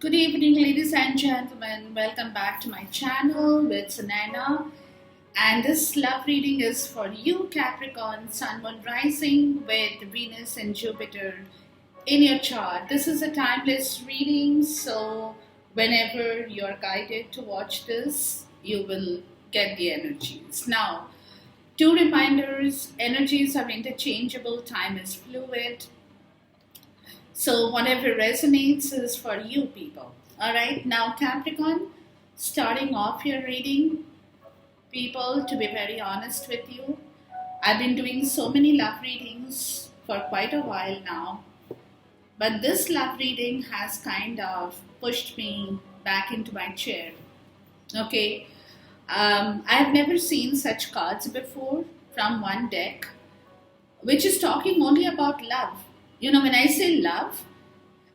Good evening, ladies and gentlemen. Welcome back to my channel with Sanana. And this love reading is for you, Capricorn, Sun, Moon, Rising with Venus and Jupiter in your chart. This is a timeless reading, so whenever you're guided to watch this, you will get the energies. Now, two reminders: energies are interchangeable, time is fluid. So whatever resonates is for you people. All right, now Capricorn, starting off your reading, people, to be very honest with you, I've been doing so many love readings for quite a while now, but this love reading has kind of pushed me back into my chair. Okay, I've never seen such cards before from one deck, which is talking only about love. You know, when I say love,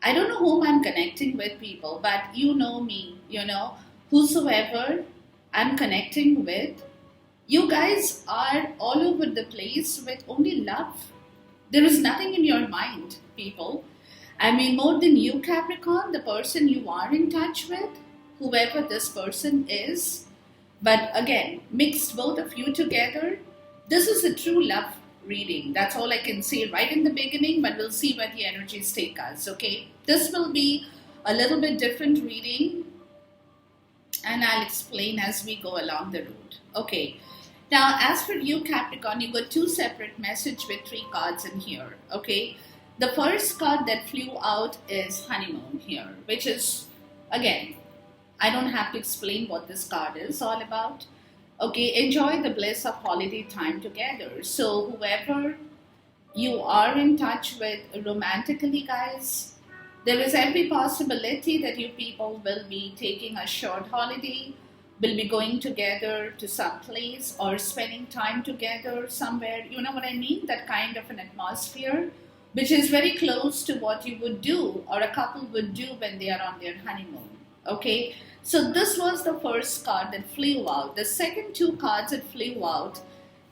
I don't know whom I'm connecting with, people, but you know me, whosoever I'm connecting with, you guys are all over the place with only love. There is nothing in your mind, people. I mean, more than you, Capricorn, the person you are in touch with, whoever this person is. But again, mixed both of you together, this is a true love reading. That's all I can say right in the beginning, but we'll see where the energies take us. Okay, this will be a little bit different reading, and I'll explain as we go along the route. Okay, now as for you, Capricorn, you got two separate messages with three cards in here. Okay, the first card that flew out is Honeymoon here, which is, again, I don't have to explain what this card is all about. Okay, enjoy the bliss of holiday time together. So whoever you are in touch with romantically, guys, there is every possibility that you people will be taking a short holiday, will be going together to some place or spending time together somewhere. You know what I mean? That kind of an atmosphere, which is very close to what you would do or a couple would do when they are on their honeymoon. Okay, so this was the first card that flew out. The second two cards that flew out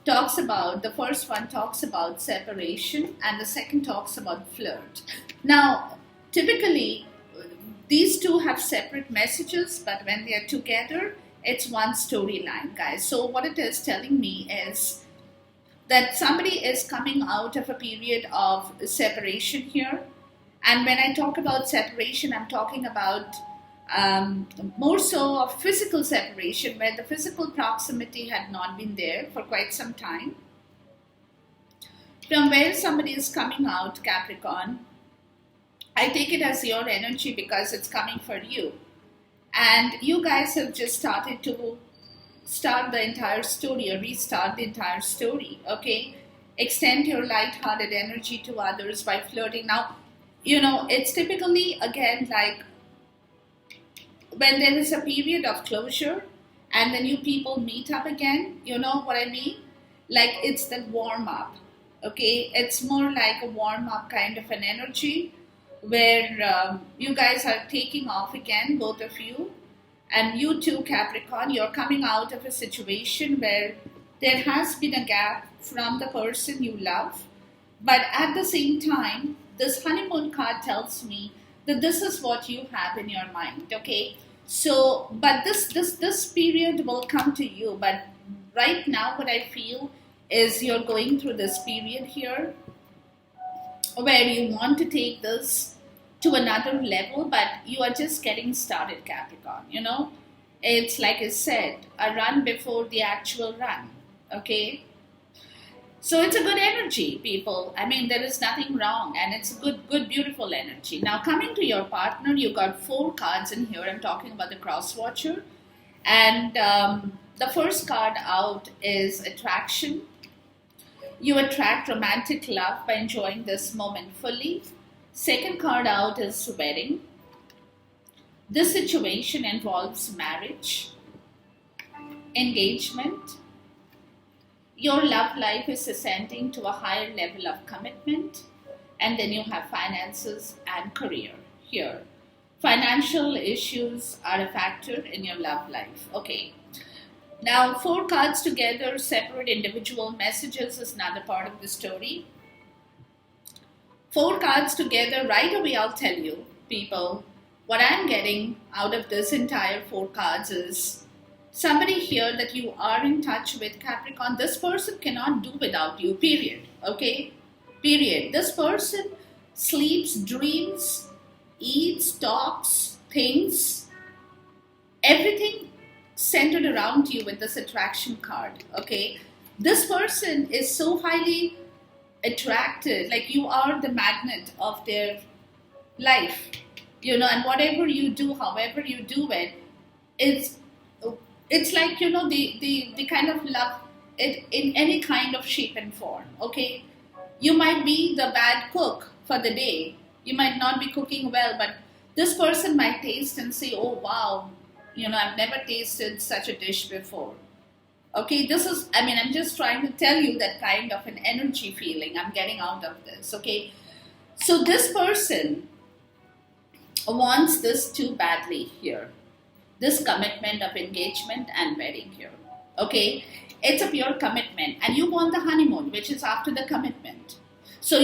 talks about, the first one talks about separation and the second talks about flirt. Now, typically, these two have separate messages, but when they are together, it's one storyline, guys. So what it is telling me is that somebody is coming out of a period of separation here. And when I talk about separation, I'm talking about more so of physical separation, where the physical proximity had not been there for quite some time. From where somebody is coming out, Capricorn, I take it as your energy because it's coming for you. And you guys have just started to start the entire story or restart the entire story, okay? Extend your light-hearted energy to others by flirting. Now, it's typically, again, like when there is a period of closure and then you people meet up again, you know what I mean? Like it's the warm up, okay? It's more like a warm up kind of an energy where you guys are taking off again, both of you. And you too, Capricorn, you're coming out of a situation where there has been a gap from the person you love. But at the same time, this honeymoon card tells me that this is what you have in your mind, okay? So, but this period will come to you. But right now, what I feel is you're going through this period here where you want to take this to another level, but you are just getting started, Capricorn. It's like I said, a run before the actual run, okay? So it's a good energy, people. I mean, there is nothing wrong, and it's a good, beautiful energy. Now, coming to your partner, you got four cards in here. I'm talking about the cross watcher. And the first card out is attraction. You attract romantic love by enjoying this moment fully. Second card out is wedding. This situation involves marriage, engagement. Your love life is ascending to a higher level of commitment. And then you have finances and career here. Financial issues are a factor in your love life. Okay. Now, four cards together, separate individual messages is another part of the story. Four cards together, right away I'll tell you, people, what I'm getting out of this entire four cards is somebody here that you are in touch with, Capricorn. This person cannot do without you, period. Okay? Period. This person sleeps, dreams, eats, talks, thinks, everything centered around you with this attraction card. Okay? This person is so highly attracted, like you are the magnet of their life, and whatever you do, however you do it, it's it's like, they kind of love it in any kind of shape and form. Okay, you might be the bad cook for the day, you might not be cooking well, but this person might taste and say, oh wow, I've never tasted such a dish before. Okay, I'm just trying to tell you that kind of an energy feeling I'm getting out of this. Okay, so this person wants this too badly here. This commitment of engagement and wedding here. Okay, it's a pure commitment, and you want the honeymoon, which is after the commitment. So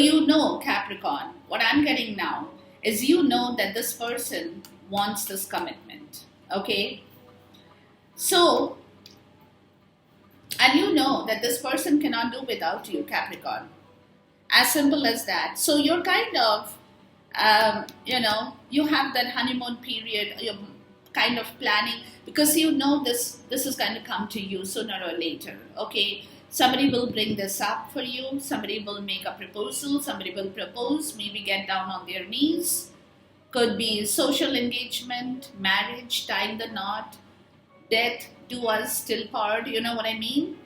Capricorn, what I'm getting now is that this person wants this commitment. Okay, so, and that this person cannot do without you, Capricorn. As simple as that. So you're kind of, you have that honeymoon period, you're kind of planning, because this is going to come to you sooner or later. Okay, somebody will bring this up for you, somebody will make a proposal, somebody will propose, maybe get down on their knees. Could be social engagement, marriage, tying the knot, death do us still part, you know what I mean?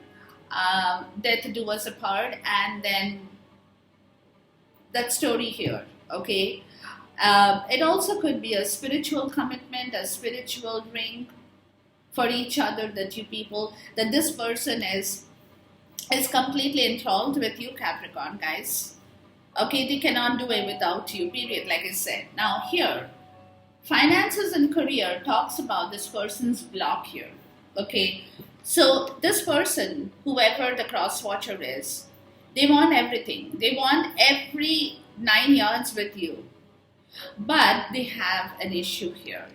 Death do us apart, and then that story here. Okay, it also could be a spiritual commitment, a spiritual ring for each other, that you people, that this person is completely enthralled with you, Capricorn, guys. Okay, they cannot do it without you, period, like I said. Now here, finances and career talks about this person's block here. Okay, so this person, whoever the cross watcher is, they want everything. They want every 9 yards with you. But they have an issue here,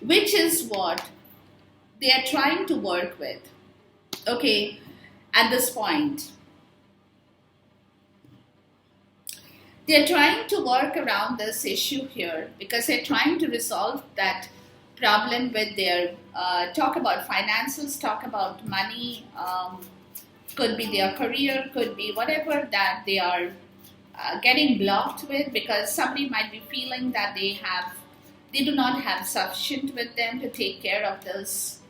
which is what they are trying to work with. Okay, at this point, they're trying to work around this issue here, because they're trying to resolve that problem with their, talk about finances, talk about money, could be their career, could be whatever that they are getting blocked with, because somebody might be feeling that they do not have sufficient with them to take care of this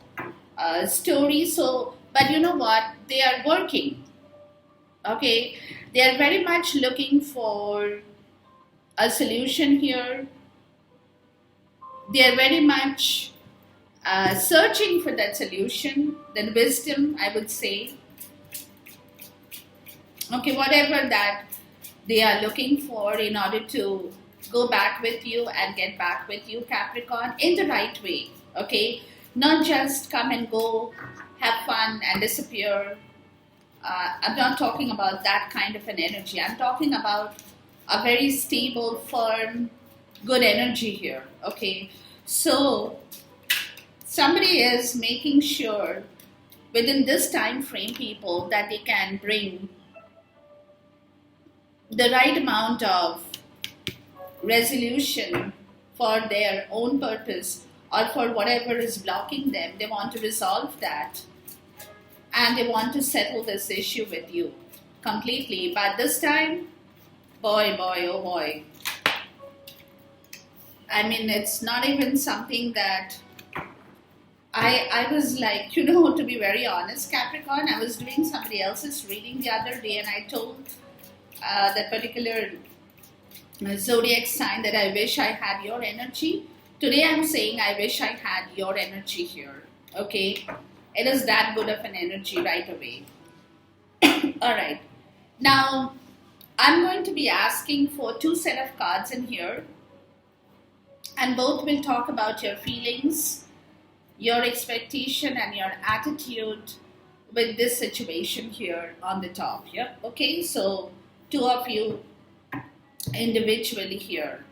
story. So, but you know what? They are working. Okay, they are very much looking for a solution here. They are very much searching for that solution, that wisdom, I would say. Okay, whatever that they are looking for in order to go back with you and get back with you, Capricorn, in the right way. Okay, not just come and go, have fun and disappear. I'm not talking about that kind of an energy. I'm talking about a very stable, firm, good energy here. Okay, so somebody is making sure within this time frame, people, that they can bring the right amount of resolution for their own purpose, or for whatever is blocking them. They want to resolve that, and they want to settle this issue with you completely. But this time, boy, oh boy, I mean, it's not even something that I was like, to be very honest, Capricorn, I was doing somebody else's reading the other day, and I told that particular zodiac sign that I wish I had your energy. Today I'm saying I wish I had your energy here. Okay, it is that good of an energy right away. All right, now I'm going to be asking for 2 set of cards in here, and both will talk about your feelings, your expectation, and your attitude with this situation here on the top. Yep. Okay, so 2 of you individually here.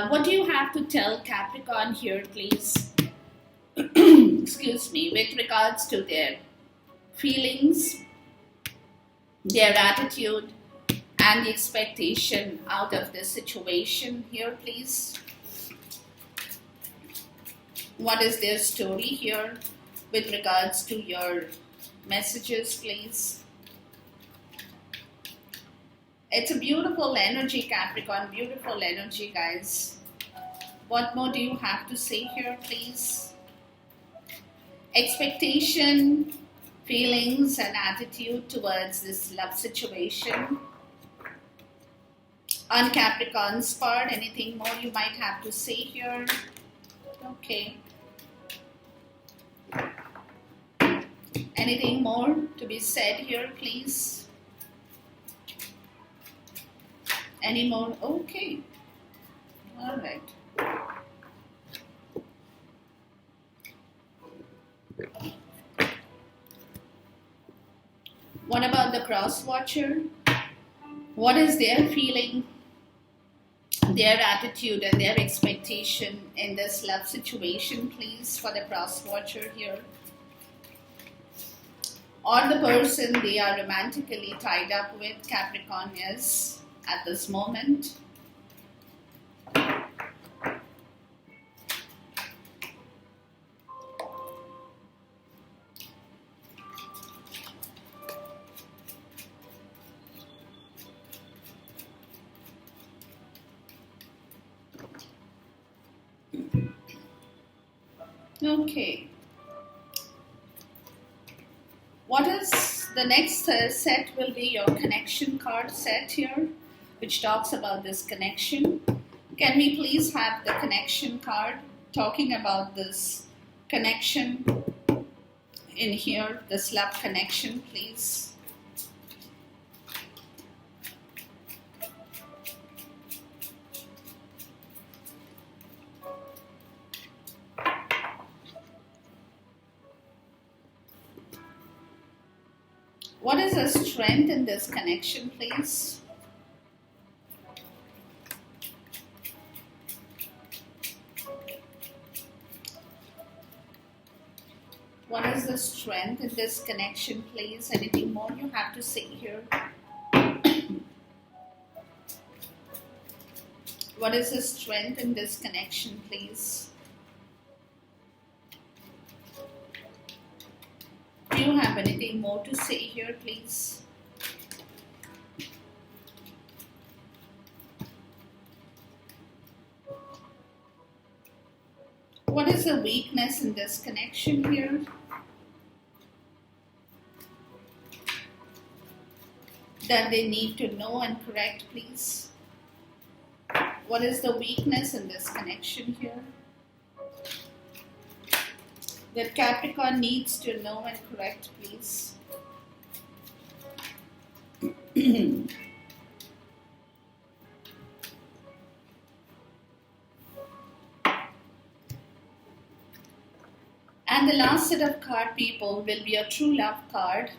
What do you have to tell Capricorn here, please? Excuse me, with regards to their feelings, their attitude, and the expectation out of this situation here, please? What is their story here with regards to your messages, please? It's a beautiful energy, Capricorn, beautiful energy, guys. What more do you have to say here, please? Expectation, feelings, and attitude towards this love situation. On Capricorn's part, anything more you might have to say here? Okay. Anything more to be said here, please? Any more? Okay. All right. What about the cross watcher? What is their feeling, their attitude, and their expectation in this love situation, please, for the cross watcher here? Or the person they are romantically tied up with, Capricorn, is at this moment. Okay. What is the next set will be your connection card set here, which talks about this connection. Can we please have the connection card talking about this connection in here, this love connection, please? What is the strength in this connection, please? What is the strength in this connection, please? Anything more you have to say here? What is the strength in this connection, please? Do you have anything more to say here, please? What is the weakness in this connection here? That they need to know and correct, please? What is the weakness in this connection here? That Capricorn needs to know and correct, please? And the last set of card, people, will be a true love card,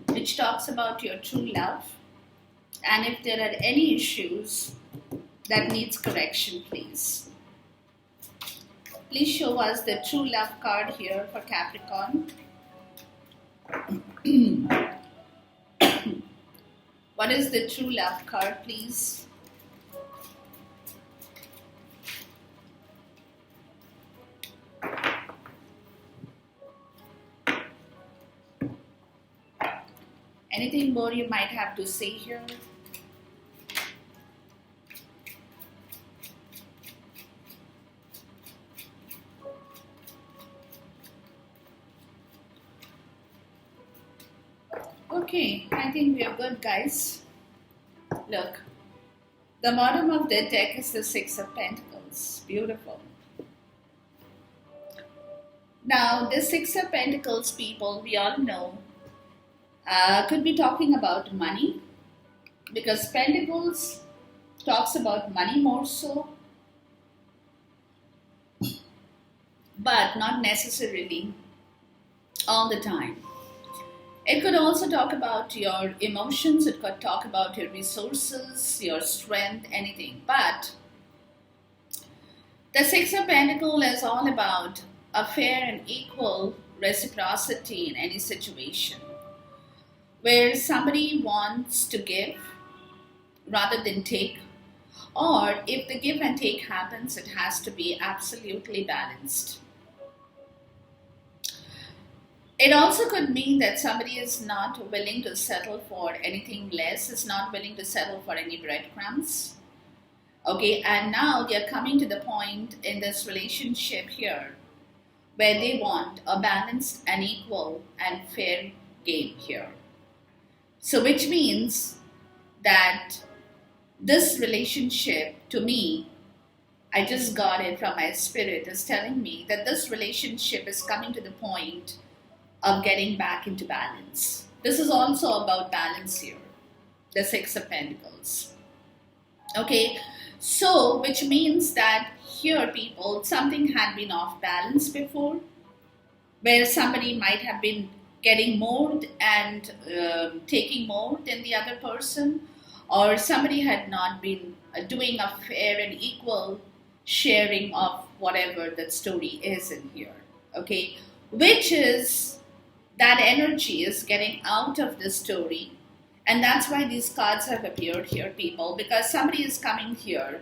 which talks about your true love. And if there are any issues that needs correction, please. Please show us the true love card here for Capricorn. What is the true love card, please? Anything more you might have to say here? Okay, I think we are good, guys. Look, the bottom of the deck is the Six of Pentacles. Beautiful. Now, the Six of Pentacles, people, we all know, could be talking about money, because Pentacles talks about money more so, but not necessarily all the time. It could also talk about your emotions, it could talk about your resources, your strength, anything. But The Six of Pentacles is all about a fair and equal reciprocity in any situation where somebody wants to give rather than take, or if the give and take happens, it has to be absolutely balanced. It also could mean that somebody is not willing to settle for anything less, is not willing to settle for any breadcrumbs. Okay, and now they are coming to the point in this relationship here where they want a balanced and equal and fair game here. So, which means that this relationship, to me, I just got it from my spirit, is telling me that this relationship is coming to the point of getting back into balance. This is also about balance here, the Six of Pentacles. Okay, so which means that here, people, something had been off balance before, where somebody might have been getting more and taking more than the other person, or somebody had not been doing a fair and equal sharing of whatever that story is in here. Okay, which is that energy is getting out of the story. And that's why these cards have appeared here, people, because somebody is coming here.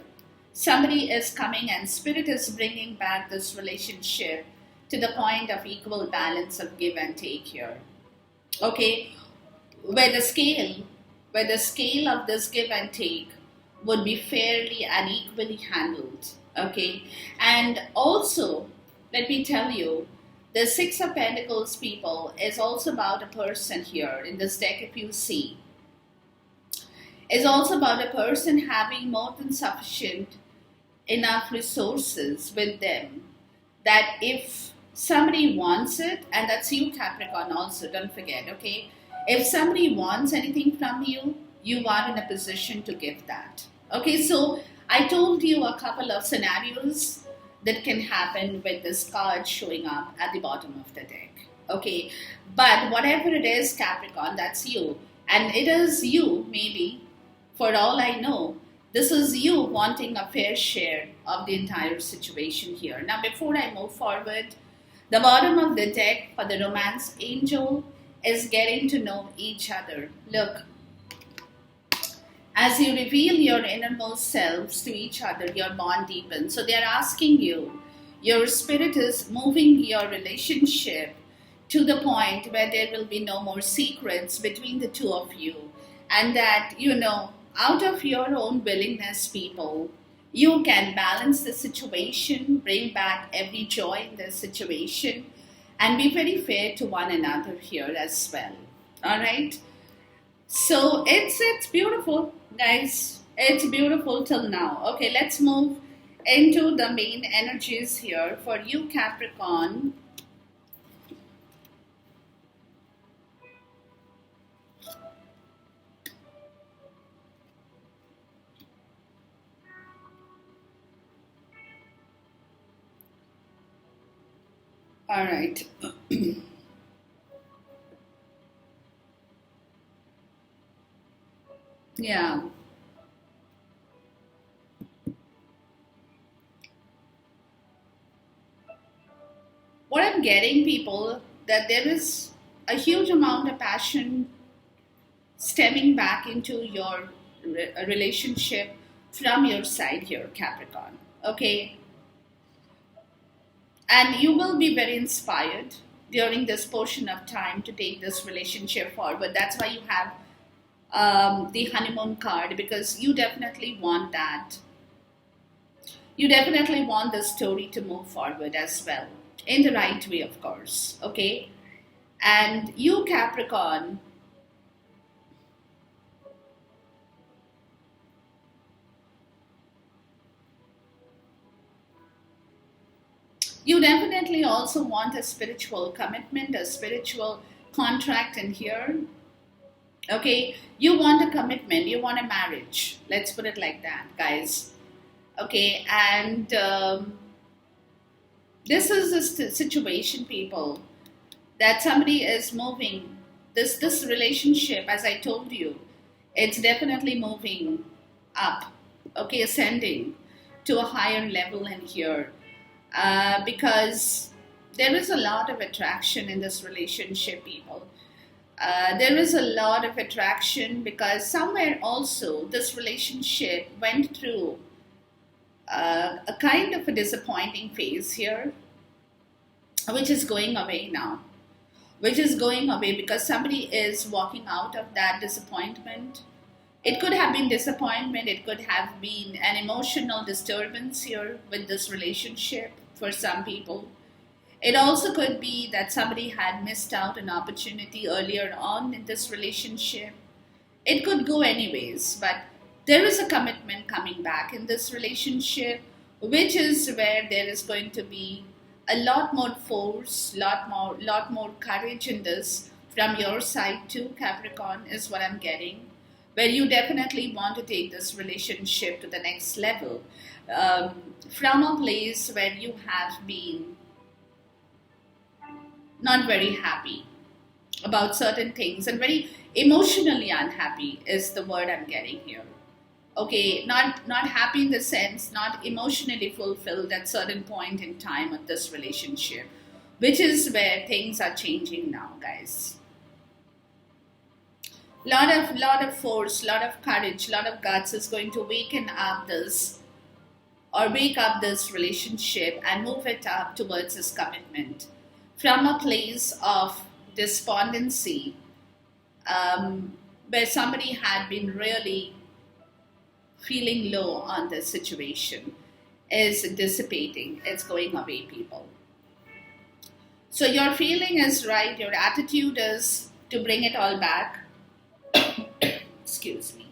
Somebody is coming and spirit is bringing back this relationship to the point of equal balance of give and take here. Okay, where the scale of this give and take would be fairly and equally handled. Okay, and also, let me tell you, the Six of Pentacles, people, is also about a person here in this deck, if you see. Is also about a person having more than sufficient enough resources with them that if somebody wants it, and that's you, Capricorn, also, don't forget, okay? If somebody wants anything from you, you are in a position to give that. Okay, so I told you a couple of scenarios that can happen with this card showing up at the bottom of the deck. Okay, but whatever it is, Capricorn, that's you. And it is you, maybe, for all I know, this is you wanting a fair share of the entire situation here. Now, before I move forward, the bottom of the deck for the romance angel is getting to know each other. Look, as you reveal your innermost selves to each other, your bond deepens. So they're asking you, your spirit is moving your relationship to the point where there will be no more secrets between the two of you. And that, out of your own willingness, people, you can balance the situation, bring back every joy in the situation, and be very fair to one another here as well. All right? So it's beautiful, guys. It's beautiful till now. Okay, let's move into the main energies here for you, Capricorn. All right. Yeah. What I'm getting, people, that there is a huge amount of passion stemming back into your relationship from your side here, Capricorn. Okay. And you will be very inspired during this portion of time to take this relationship forward. That's why you have the honeymoon card, because you definitely want that. You definitely want the story to move forward as well, in the right way, of course. Okay, and you, Capricorn, you definitely also want a spiritual commitment, a spiritual contract in here. Okay, you want a commitment, you want a marriage. Let's put it like that, guys. Okay, and this is a situation, people, that somebody is moving. This relationship, as I told you, it's definitely moving up. Okay, ascending. to a higher level in here, because there is a lot of attraction in this relationship, people. There is a lot of attraction because somewhere also this relationship went through a kind of a disappointing phase here, which is going away now. Which is going away because somebody is walking out of that disappointment. It could have been disappointment, it could have been an emotional disturbance here with this relationship for some people. It also could be that somebody had missed out an opportunity earlier on in this relationship. It could go anyways, but there is a commitment coming back in this relationship, which is where there is going to be a lot more force, lot more courage in this from your side too, Capricorn, is what I'm getting. Where you definitely want to take this relationship to the next level, from a place where you have been not very happy about certain things and very emotionally unhappy is the word I'm getting here. Okay, not happy in the sense, not emotionally fulfilled at certain point in time of this relationship, which is where things are changing now, guys. Lot of force, lot of courage, lot of guts is going to wake up this relationship and move it up towards this commitment from a place of despondency, where somebody had been really feeling low on this situation, is dissipating. It's going away, people. So your feeling is right. Your attitude is to bring it all back. Excuse me.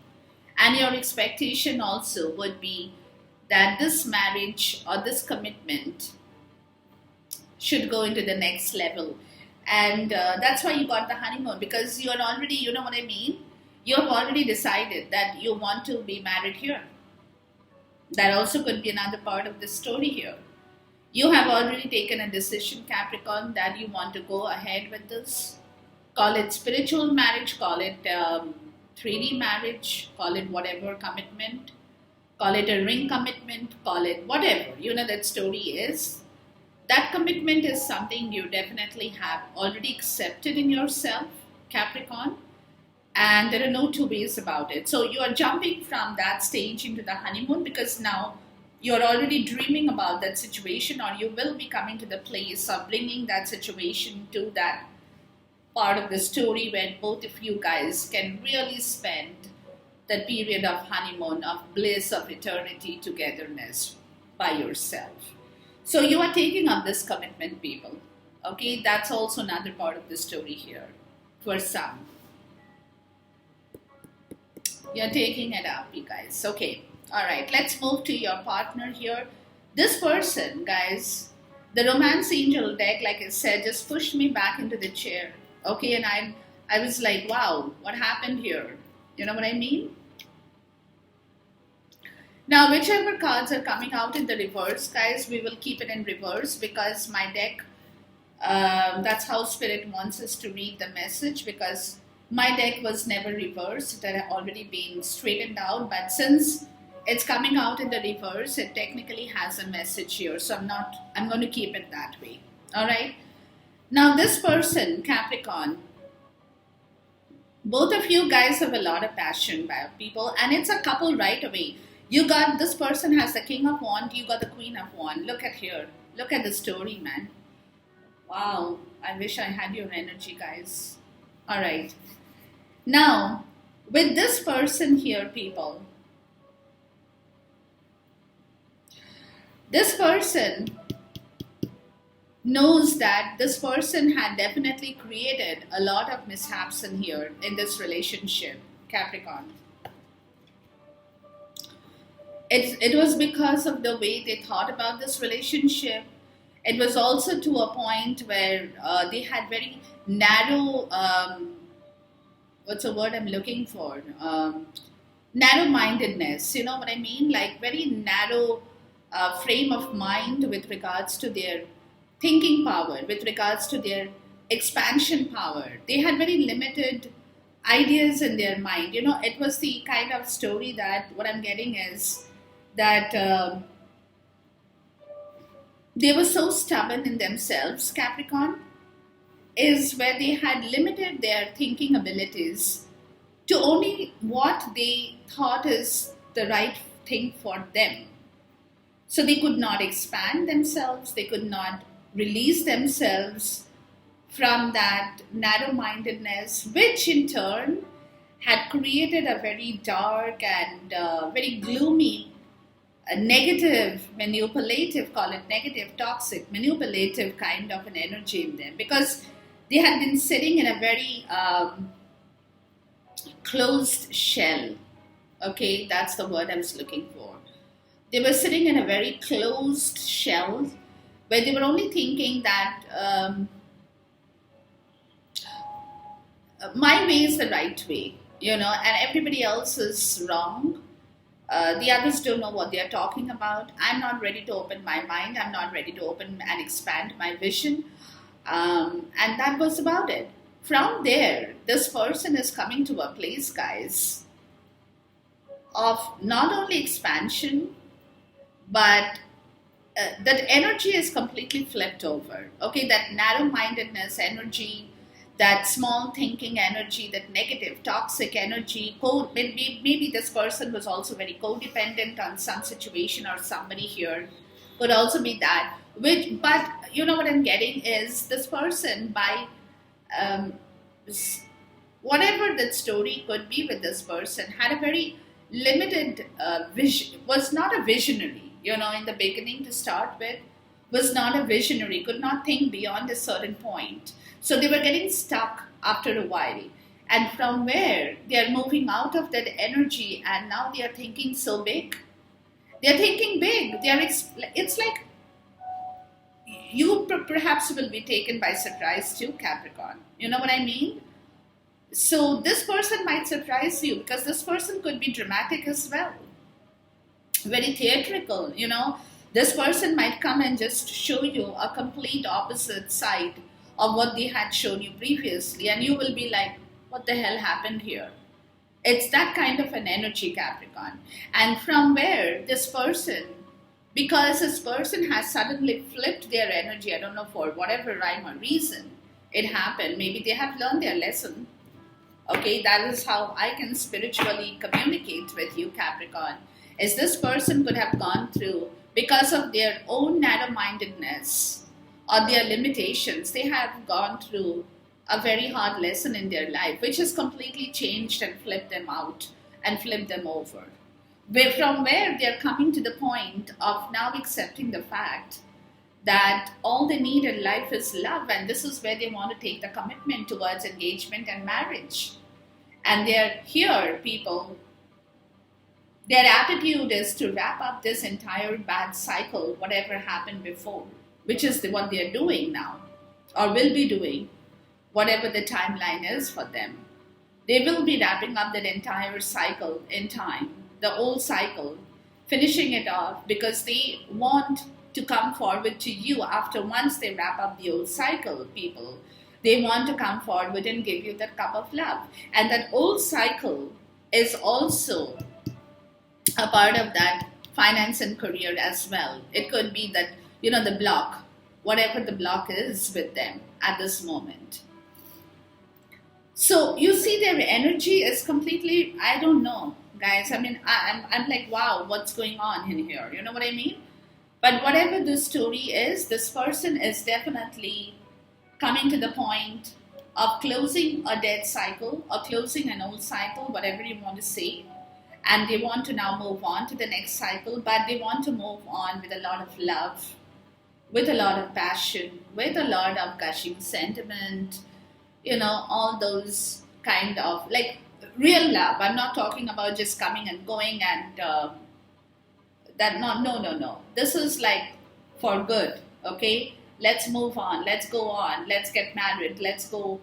And your expectation also would be that this marriage or this commitment should go into the next level. And that's why you got the honeymoon, because you're already, you know what I mean? You have already decided that you want to be married here. That also could be another part of the story here. You have already taken a decision, Capricorn, that you want to go ahead with this. Call it spiritual marriage, call it 3D marriage, call it whatever commitment, call it a ring commitment, call it whatever. You know that story is. That commitment is something you definitely have already accepted in yourself, Capricorn. And there are no two ways about it. So you are jumping from that stage into the honeymoon because now you're already dreaming about that situation, or you will be coming to the place of bringing that situation to that part of the story where both of you guys can really spend that period of honeymoon, of bliss, of eternity togetherness by yourself. So you are taking up this commitment, people. Okay, that's also another part of the story here for some. You're taking it up, you guys. Okay, all right, let's move to your partner here. This person, guys, the romance angel deck, like I said, just pushed me back into the chair. Okay, and I was like, wow, what happened here? You know what I mean? Now, whichever cards are coming out in the reverse, guys, we will keep it in reverse because my deck, that's how Spirit wants us to read the message, because my deck was never reversed. It had already been straightened out, but since it's coming out in the reverse, it technically has a message here. So I'm going to keep it that way. All right. Now, this person, Capricorn, both of you guys have a lot of passion about people, and it's a couple right away. You got, this person has the King of Wands, you got the Queen of Wands. Look at here. Look at the story, man. Wow. I wish I had your energy, guys. All right. Now, with this person here, people, this person knows that this person had definitely created a lot of mishaps in here in this relationship, Capricorn. It was because of the way they thought about this relationship. It was also to a point where they had very narrow, what's the word I'm looking for? Narrow-mindedness, you know what I mean? Like very narrow frame of mind with regards to their thinking power, with regards to their expansion power. They had very limited ideas in their mind. You know, it was the kind of story that what I'm getting is that They were so stubborn in themselves, Capricorn, is where they had limited their thinking abilities to only what they thought is the right thing for them. So they could not expand themselves, they could not release themselves from that narrow mindedness, which in turn had created a very dark and very gloomy, negative, manipulative, call it negative, toxic, manipulative kind of an energy in them, because they had been sitting in a very closed shell. Okay, that's the word I was looking for. They were sitting in a very closed shell where they were only thinking that my way is the right way, and everybody else is wrong. The others don't know what they are talking about. I'm not ready to open my mind. I'm not ready to open and expand my vision. And that was about it. From there, this person is coming to a place, guys, of not only expansion, but that energy is completely flipped over. Okay, that narrow-mindedness energy, that small thinking energy, that negative, toxic energy. Maybe this person was also very codependent on some situation or somebody here. Could also be that. But you know what I'm getting is this person, by um, whatever that story could be with this person, had a very limited vision, was not a visionary, in the beginning to start with, was not a visionary, could not think beyond a certain point. So they were getting stuck after a while. And from where they are moving out of that energy and now they are thinking so big. They are thinking big. It's like you perhaps will be taken by surprise too, Capricorn. You know what I mean? So this person might surprise you because this person could be dramatic as well. Very theatrical, This person might come and just show you a complete opposite side of what they had shown you previously, and you will be like, what the hell happened here? It's that kind of an energy, Capricorn. And from where this person, because this person has suddenly flipped their energy, I don't know for whatever rhyme or reason it happened, maybe they have learned their lesson. Okay, that is how I can spiritually communicate with you, Capricorn, is this person could have gone through, because of their own narrow-mindedness or their limitations, they have gone through a very hard lesson in their life, which has completely changed and flipped them out and flipped them over. From where they're coming to the point of now accepting the fact that all they need in life is love, and this is where they want to take the commitment towards engagement and marriage. And they're here, people. Their attitude is to wrap up this entire bad cycle, whatever happened before, which is what they're doing now, or will be doing, whatever the timeline is for them. They will be wrapping up that entire cycle in time, the old cycle, finishing it off, because they want to come forward to you after once they wrap up the old cycle, people. They want to come forward and give you that cup of love. And that old cycle is also a part of that finance and career as well. It could be that, the block, whatever the block is with them at this moment. So you see their energy is completely, I don't know, guys. I mean, I'm like, wow, what's going on in here? You know what I mean? But whatever the story is, this person is definitely coming to the point of closing a dead cycle or closing an old cycle, whatever you want to say. And they want to now move on to the next cycle, but they want to move on with a lot of love, with a lot of passion, with a lot of gushing sentiment, all those kind of, like, real love. I'm not talking about just coming and going and that, no. This is like for good, okay? Let's move on, let's go on, let's get married, let's go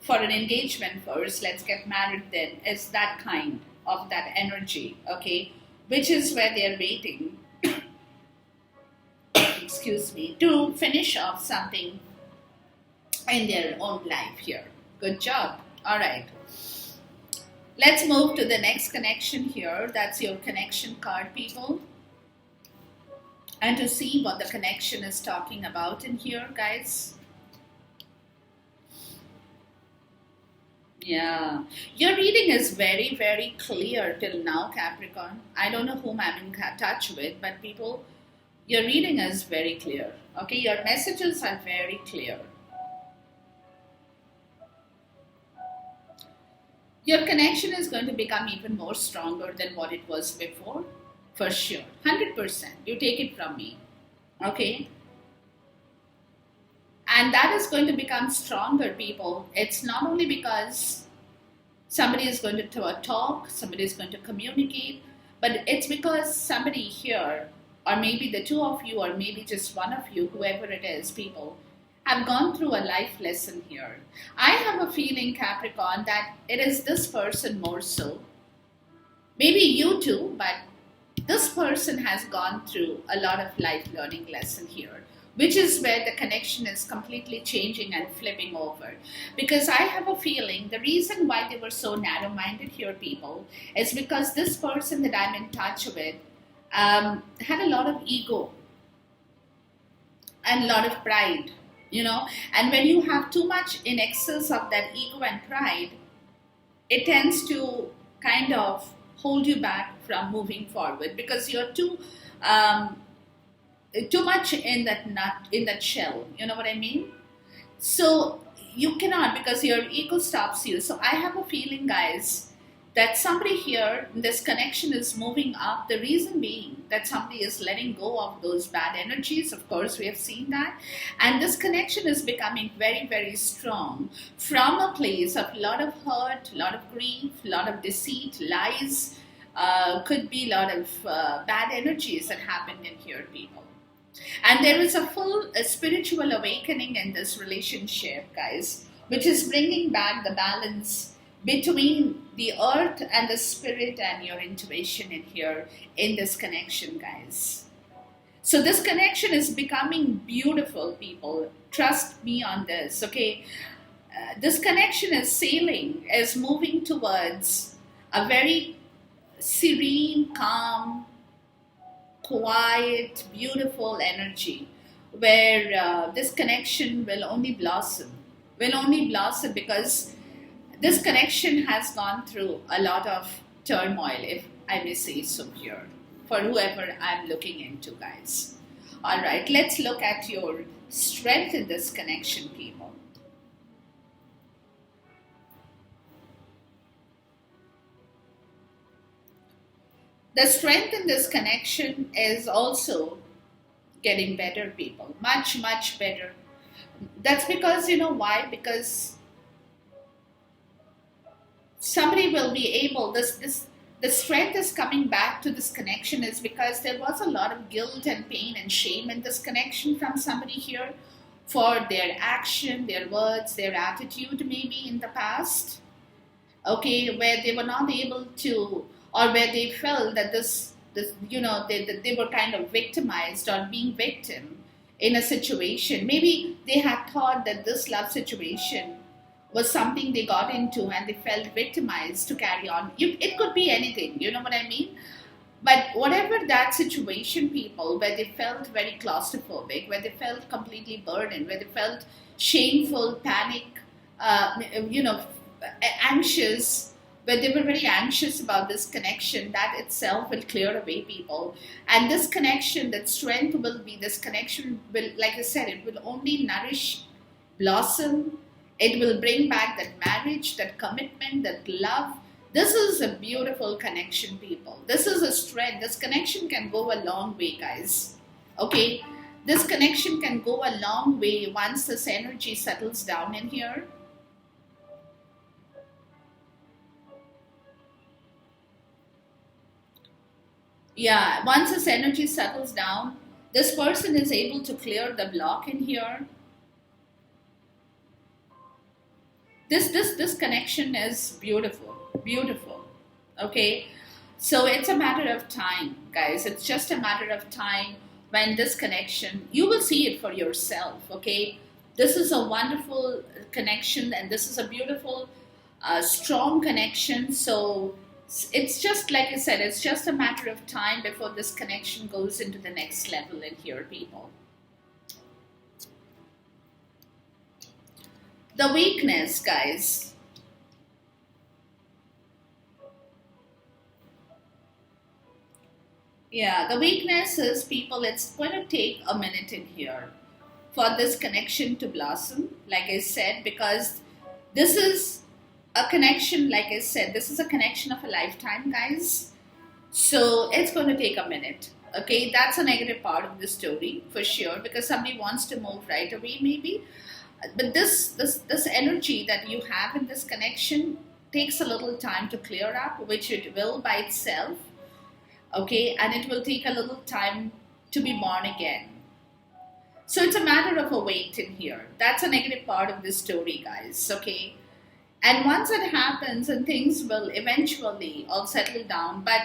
for an engagement first, let's get married then. It's that kind of that energy, okay? Which is where they're waiting, excuse me, to finish off something in their own life here. Good job. All right. Let's move to the next connection here. That's your connection card, people. and to see what the connection is talking about in here, guys. Yeah, your reading is very, very clear till now, Capricorn. I don't know whom I'm in touch with, but people, your reading is very clear. Okay, your messages are very clear. Your connection is going to become even more stronger than what it was before, for sure. 100%. You take it from me. Okay? And that is going to become stronger, people. It's not only because somebody is going to talk, somebody is going to communicate, but it's because somebody here, or maybe the two of you, or maybe just one of you, whoever it is, people, have gone through a life lesson here. I have a feeling, Capricorn, that it is this person more so. Maybe you too, but this person has gone through a lot of life learning lesson here, which is where the connection is completely changing and flipping over. Because I have a feeling the reason why they were so narrow-minded here, people, is because this person that I'm in touch with had a lot of ego and a lot of pride, you know. And when you have too much in excess of that ego and pride, it tends to kind of hold you back from moving forward, because you're too much in that shell, you know what I mean? So you cannot, because your ego stops you. So I have a feeling, guys, that somebody here, this connection is moving up. The reason being that somebody is letting go of those bad energies. Of course, we have seen that. And this connection is becoming very, very strong from a place of a lot of hurt, a lot of grief, a lot of deceit, lies, could be a lot of bad energies that happened in here, people. And there is a full spiritual awakening in this relationship, guys, which is bringing back the balance between the earth and the spirit and your intuition in here, in this connection, guys. So this connection is becoming beautiful, people. Trust me on this, okay? This connection is sailing, is moving towards a very serene, calm, quiet, beautiful energy, where this connection will only blossom. Because this connection has gone through a lot of turmoil, if I may say so here, for whoever I'm looking into, guys. All right, let's look at your strength in this connection, people. The strength in this connection is also getting better, people. Much, much better. That's because, you know why? Because somebody will be able, the strength is coming back to this connection is because there was a lot of guilt and pain and shame in this connection from somebody here for their action, their words, their attitude maybe in the past. Okay, where they were not able to, or where they felt that this you know, they were kind of victimized or being victim in a situation. Maybe they had thought that this love situation was something they got into and they felt victimized to carry on. It could be anything, you know what I mean? But whatever that situation, people, where they felt very claustrophobic, where they felt completely burdened, where they felt shameful, panic, you know, anxious, where they were very anxious about this connection, that itself will clear away, people. And this connection, that strength will be, this connection will, like I said, it will only nourish, blossom. It will bring back that marriage, that commitment, that love. This is a beautiful connection, people. This is a strength. This connection can go a long way, guys. Okay? This connection can go a long way once this energy settles down in here. Yeah, once this energy settles down, this person is able to clear the block in here. This connection is beautiful. Okay, so it's a matter of time, guys. It's just a matter of time when this connection, you will see it for yourself. Okay, this is a wonderful connection, and this is a beautiful, strong connection. So It's just like I said, it's just a matter of time before this connection goes into the next level in here, people. The weakness, guys. Yeah, the weakness is, people, it's going to take a minute in here for this connection to blossom, like I said, because this is a connection, like I said, this is a connection of a lifetime, guys. So it's going to take a minute. Okay, that's a negative part of the story for sure, because somebody wants to move right away, maybe. But this energy that you have in this connection takes a little time to clear up, which it will by itself. Okay, and it will take a little time to be born again. So it's a matter of a wait in here. That's a negative part of this story, guys. Okay, and once it happens, and things will eventually all settle down, but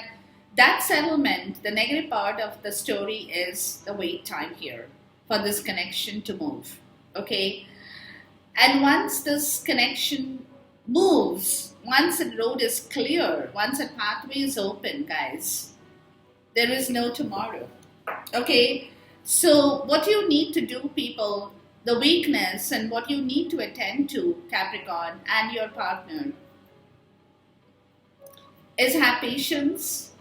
that settlement, the negative part of the story, is the wait time here for this connection to move. Okay, and once this connection moves, once the road is clear, once a pathway is open, guys, there is no tomorrow. Okay, so what you need to do, people, the weakness and what you need to attend to, Capricorn, and your partner, is have patience.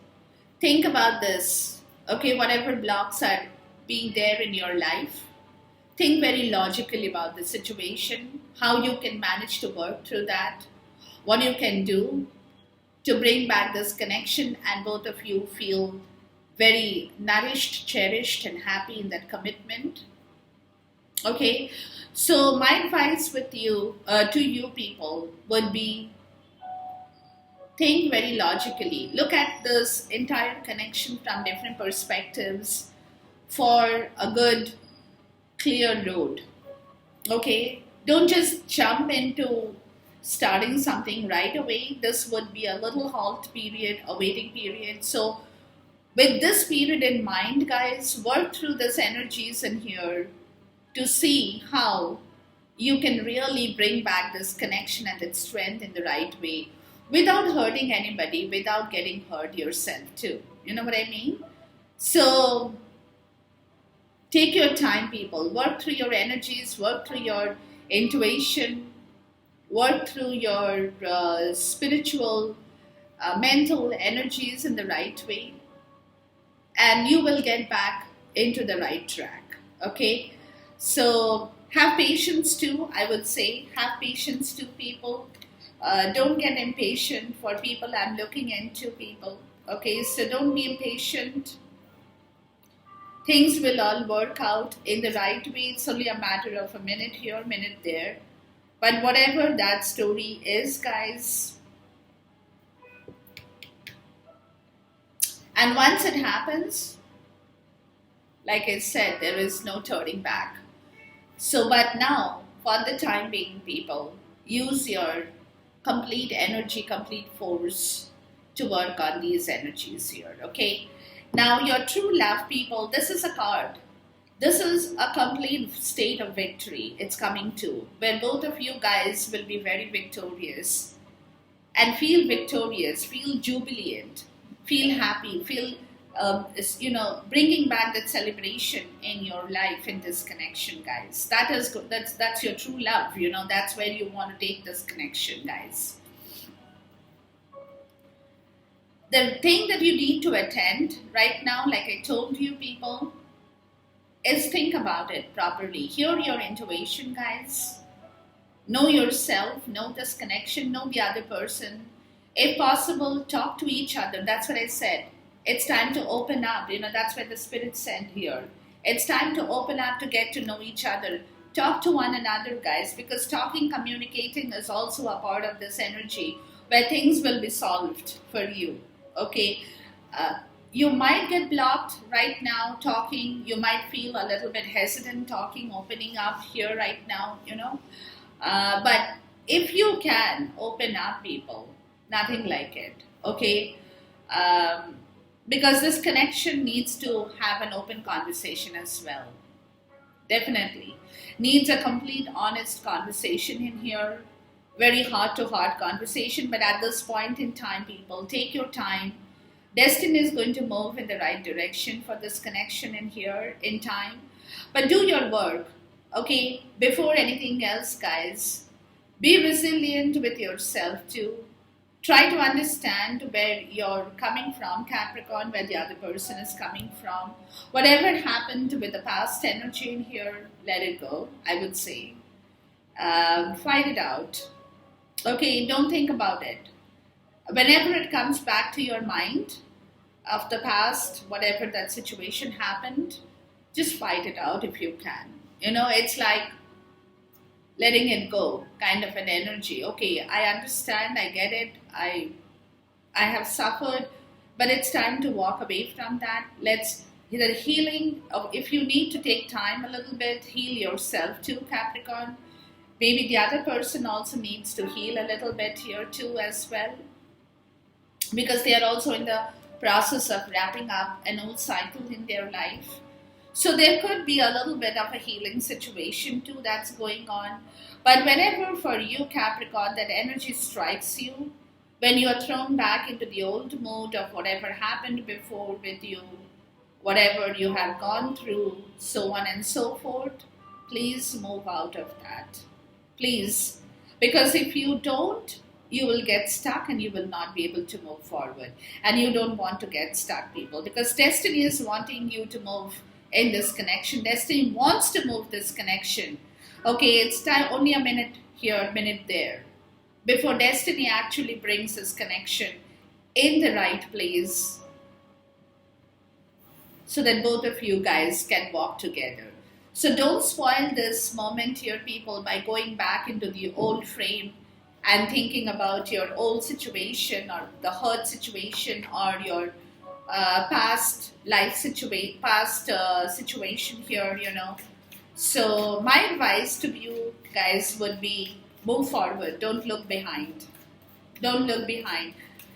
Think about this. Okay, whatever blocks are being there in your life, think very logically about the situation, how you can manage to work through that, what you can do to bring back this connection, and both of you feel very nourished, cherished, and happy in that commitment. Okay, so my advice with you, to you people, would be, think very logically. Look at this entire connection from different perspectives for a good, clear road. Okay, don't just jump into starting something right away. This would be a little halt period, a waiting period. So with this period in mind, guys, work through these energies in here to see how you can really bring back this connection and its strength in the right way without hurting anybody, without getting hurt yourself too. You know what I mean? So take your time, people. Work through your energies, work through your intuition, work through your spiritual, mental energies in the right way, and you will get back into the right track. Okay, so have patience too. I would say have patience too, people. Don't get impatient for people I'm looking into, people. Okay, so don't be impatient. Things will all work out in the right way. It's only a matter of a minute here, minute there. But whatever that story is, guys, and once it happens, like I said, there is no turning back. So, but now, for the time being, people, use your complete energy, complete force to work on these energies here, okay? Now, your true love, people, this is a card. This is a complete state of victory it's coming to, where both of you guys will be very victorious and feel victorious, feel jubilant, feel happy, feel, bringing back that celebration in your life, in this connection, guys. That is good. That's your true love. That's where you want to take this connection, guys. The thing that you need to attend right now, like I told you, people, is think about it properly. Hear your intuition, guys. Know yourself, know this connection, know the other person. If possible, talk to each other. That's what I said. It's time to open up. That's where the spirit sent here. It's time to open up, to get to know each other. Talk to one another, guys, because talking, communicating is also a part of this energy where things will be solved for you. Okay? You might get blocked right now talking. You might feel a little bit hesitant talking, opening up here right now, But if you can open up, people, nothing like it. Okay? Because this connection needs to have an open conversation as well. Definitely. Needs a complete honest conversation in here. very heart to heart conversation. But at this point in time, people, take your time. Destiny is going to move in the right direction for this connection in here in time. But do your work, okay? Before anything else, guys, be resilient with yourself too. Try to understand where you're coming from, Capricorn, where the other person is coming from. Whatever happened with the past energy in here, let it go, I would say. Fight it out. Okay, don't think about it. Whenever it comes back to your mind of the past, whatever that situation happened, just fight it out if you can. It's like letting it go, kind of an energy. Okay, I understand, I get it, I have suffered, but it's time to walk away from that. Let's either healing, or if you need to take time a little bit, heal yourself too, Capricorn. Maybe the other person also needs to heal a little bit here too as well, because they are also in the process of wrapping up an old cycle in their life. So there could be a little bit of a healing situation too that's going on. But whenever for you, Capricorn, that energy strikes you, when you are thrown back into the old mood of whatever happened before with you, whatever you have gone through, so on and so forth, please move out of that. Please. Because if you don't, you will get stuck and you will not be able to move forward. And you don't want to get stuck, people, because destiny is wanting you to move in this connection. Destiny wants to move this connection. Okay, it's time, only a minute here, a minute there, before destiny actually brings this connection in the right place, so that both of you guys can walk together. So don't spoil this moment here, people, by going back into the old frame and thinking about your old situation or the hurt situation or your past life situation here. So my advice to you guys would be, move forward, don't look behind. Don't look behind,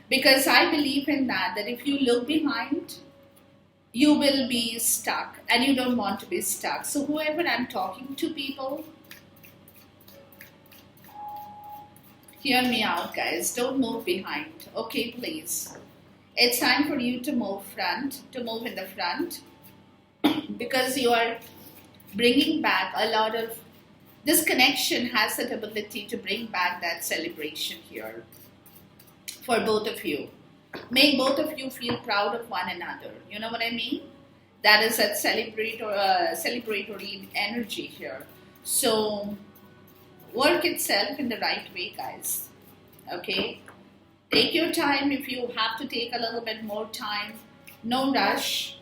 because I believe in that if you look behind, you will be stuck, and you don't want to be stuck. So whoever I'm talking to, people, hear me out, guys. Don't move behind, okay, please. It's time for you to move in the front, because you are bringing back a lot of, this connection has that ability to bring back that celebration here for both of you. Make both of you feel proud of one another. You know what I mean? That is that celebratory energy here. So work itself in the right way, guys. Okay? Take your time. If you have to take a little bit more time, no rush.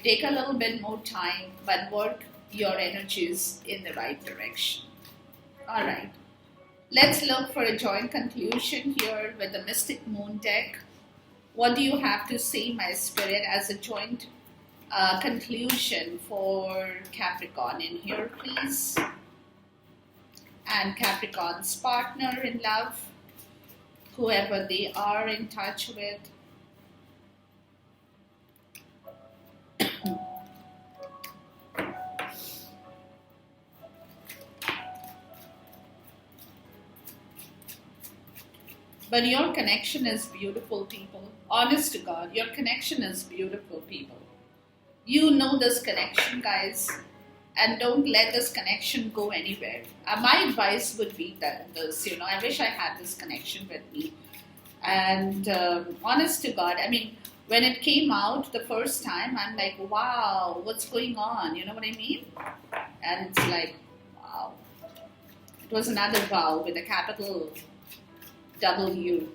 Take a little bit more time, but work your energies in the right direction. All right. Let's look for a joint conclusion here with the Mystic Moon deck. What do you have to say, my spirit, as a joint conclusion for Capricorn in here, please? And Capricorn's partner in love, whoever they are in touch with. But your connection is beautiful, people. Honest to God, your connection is beautiful, people. You know this connection, guys, and don't let this connection go anywhere. My advice would be that I wish I had this connection with me. And honest to God, I mean, when it came out the first time, I'm like, wow, what's going on? You know what I mean? And it's like, wow. It was another wow with a capital W.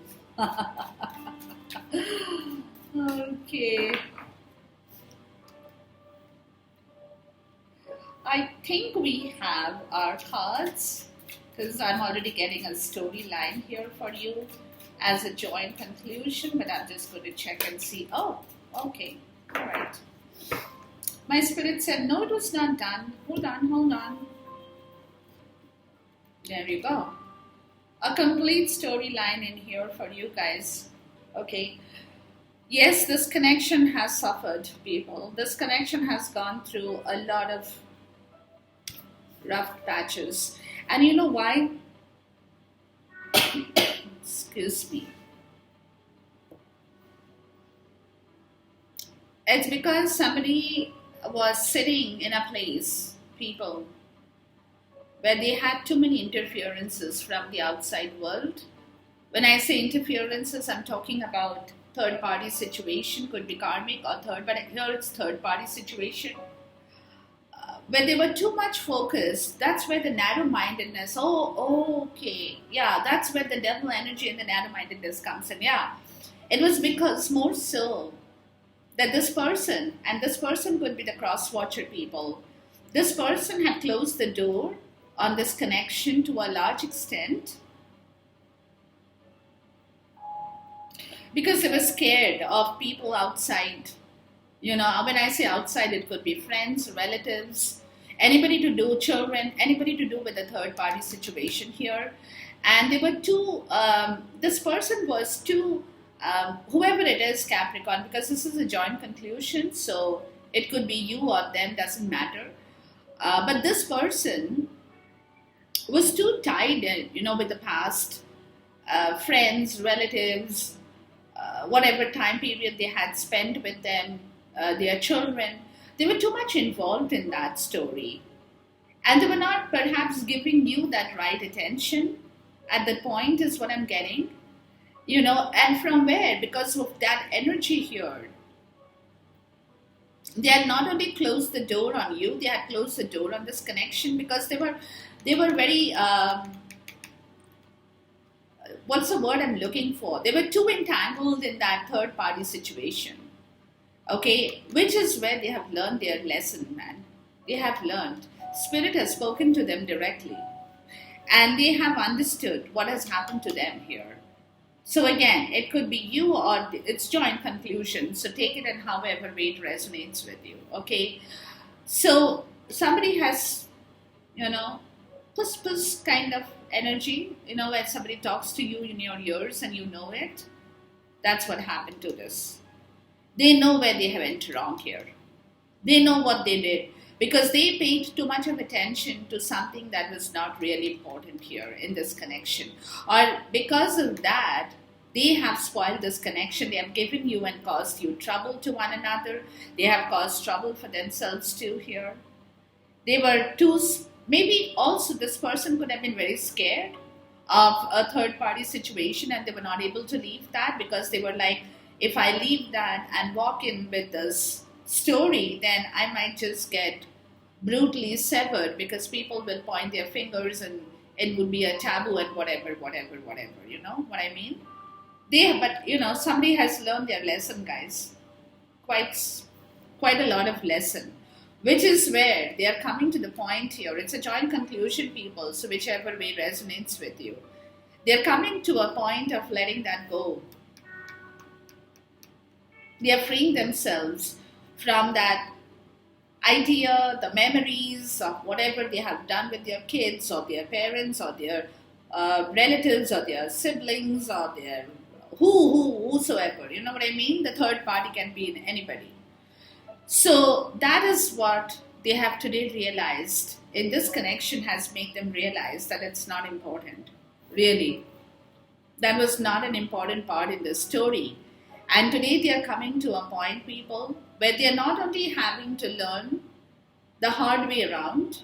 Okay. I think we have our cards, because I'm already getting a storyline here for you as a joint conclusion, but I'm just going to check and see. Oh, okay. All right. My spirit said, no, it was not done. Hold on. There you go. A complete storyline in here for you guys. Okay. Yes, this connection has suffered, people. This connection has gone through a lot of rough patches. And you know why? Excuse me. It's because somebody was sitting in a place, people, where they had too many interferences from the outside world. When I say interferences, I'm talking about third party situation, could be karmic or third, but here it's third party situation. When they were too much focused, that's where the narrow mindedness, okay, yeah, that's where the devil energy and the narrow mindedness comes in. Yeah, it was because more so that this person, and this person could be the cross watcher people, this person had closed the door on this connection to a large extent because they were scared of people outside. You know, when I say outside, it could be friends, relatives, anybody to do, children, anybody to do with the third party situation here. And they were too, this person was too, whoever it is, Capricorn, because this is a joint conclusion, so it could be you or them, doesn't matter. But this person was too tied in, you know, with the past, friends, relatives, whatever time period they had spent with them, their children. They were too much involved in that story. And they were not perhaps giving you that right attention at the point, is what I'm getting. You know, and from where? Because of that energy here. They had not only closed the door on you, they had closed the door on this connection because they were very, what's the word I'm looking for? They were too entangled in that third party situation. Okay, which is where they have learned their lesson, man. They have learned. Spirit has spoken to them directly. And they have understood what has happened to them here. So again, it could be you or it's joint conclusion. So take it in however way it resonates with you. Okay. So somebody has, you know, puss kind of energy, you know, when somebody talks to you in your ears and you know it. That's what happened to this. They know where they have went wrong here. They know what they did because they paid too much of attention to something that was not really important here in this connection. Or because of that, they have spoiled this connection. They have given you and caused you trouble to one another. They have caused trouble for themselves too here. They were too, maybe also this person could have been very scared of a third party situation and they were not able to leave that because they were like, if I leave that and walk in with this story, then I might just get brutally severed because people will point their fingers and it would be a taboo and whatever, you know what I mean? But you know, somebody has learned their lesson, guys. Quite a lot of lesson, which is where they are coming to the point here. It's a joint conclusion, people, so whichever way resonates with you. They're coming to a point of letting that go. They are freeing themselves from that idea, the memories of whatever they have done with their kids or their parents or their relatives or their siblings or their whosoever. You know what I mean? The third party can be in anybody. So that is what they have today realized. In this connection has made them realize that it's not important. Really. That was not an important part in the story. And today they are coming to a point, people, where they are not only having to learn the hard way around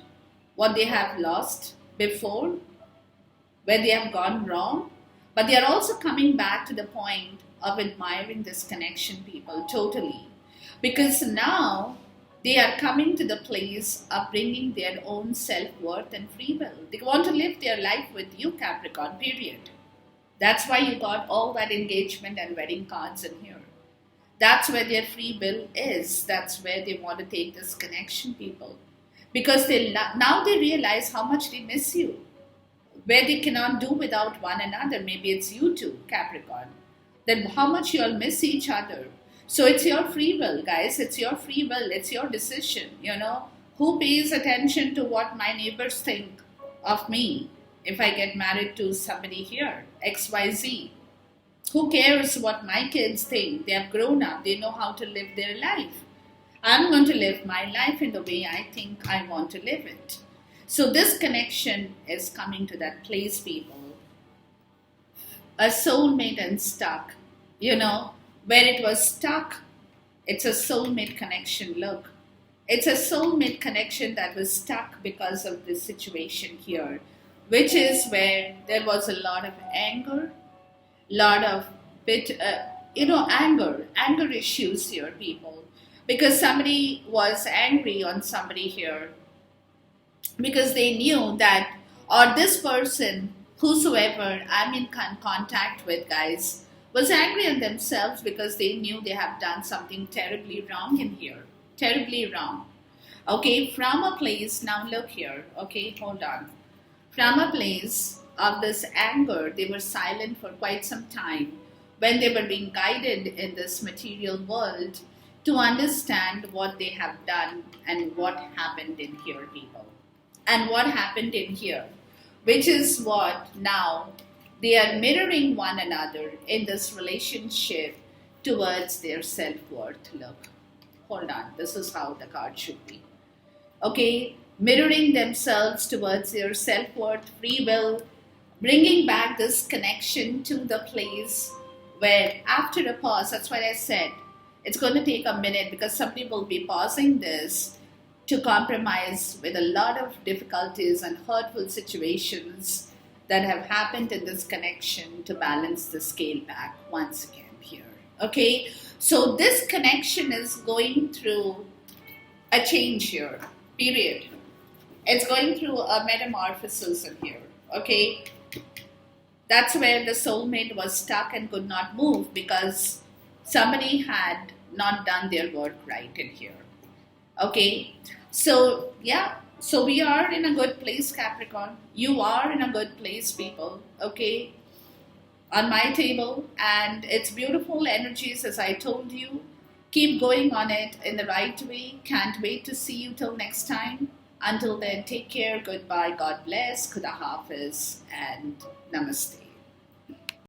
what they have lost before, where they have gone wrong, but they are also coming back to the point of admiring this connection, people, totally. Because now they are coming to the place of bringing their own self-worth and free will. They want to live their life with you, Capricorn, period. That's why you got all that engagement and wedding cards in here. That's where their free will is. That's where they want to take this connection, people. Because now they realize how much they miss you. Where they cannot do without one another. Maybe it's you too, Capricorn. Then how much you all miss each other. So it's your free will, guys. It's your free will. It's your decision, you know. Who pays attention to what my neighbors think of me if I get married to somebody here? XYZ. Who cares what my kids think? They have grown up. They know how to live their life. I'm going to live my life in the way I think I want to live it. So this connection is coming to that place, people. a soulmate and stuck, you know, where it was stuck. It's a soulmate connection. Look, it's a soulmate connection that was stuck because of this situation here, which is where there was a lot of anger, lot of anger issues here, people, because somebody was angry on somebody here because they knew that, or this person, whosoever I'm in contact with, guys, was angry on themselves because they knew they have done something terribly wrong in here. Terribly wrong. Okay, from a place, now look here, okay, hold on. From a place of this anger, they were silent for quite some time when they were being guided in this material world to understand what they have done and what happened in here, people. And what happened in here, which is what now they are mirroring one another in this relationship towards their self-worth. Look, hold on, this is how the card should be. Okay, mirroring themselves towards their self-worth, free will, bringing back this connection to the place where after a pause, that's why I said it's going to take a minute because somebody will be pausing this to compromise with a lot of difficulties and hurtful situations that have happened in this connection to balance the scale back once again here. Okay, so this connection is going through a change here, period. It's going through a metamorphosis in here, okay? That's where the soulmate was stuck and could not move because somebody had not done their work right in here. Okay, so yeah, so we are in a good place, Capricorn. You are in a good place, people, okay, on my table, and it's beautiful energies, as I told you. Keep going on it in the right way. Can't wait to see you till next time. Until then, take care, goodbye, God bless, Khuda Hafiz, and Namaste.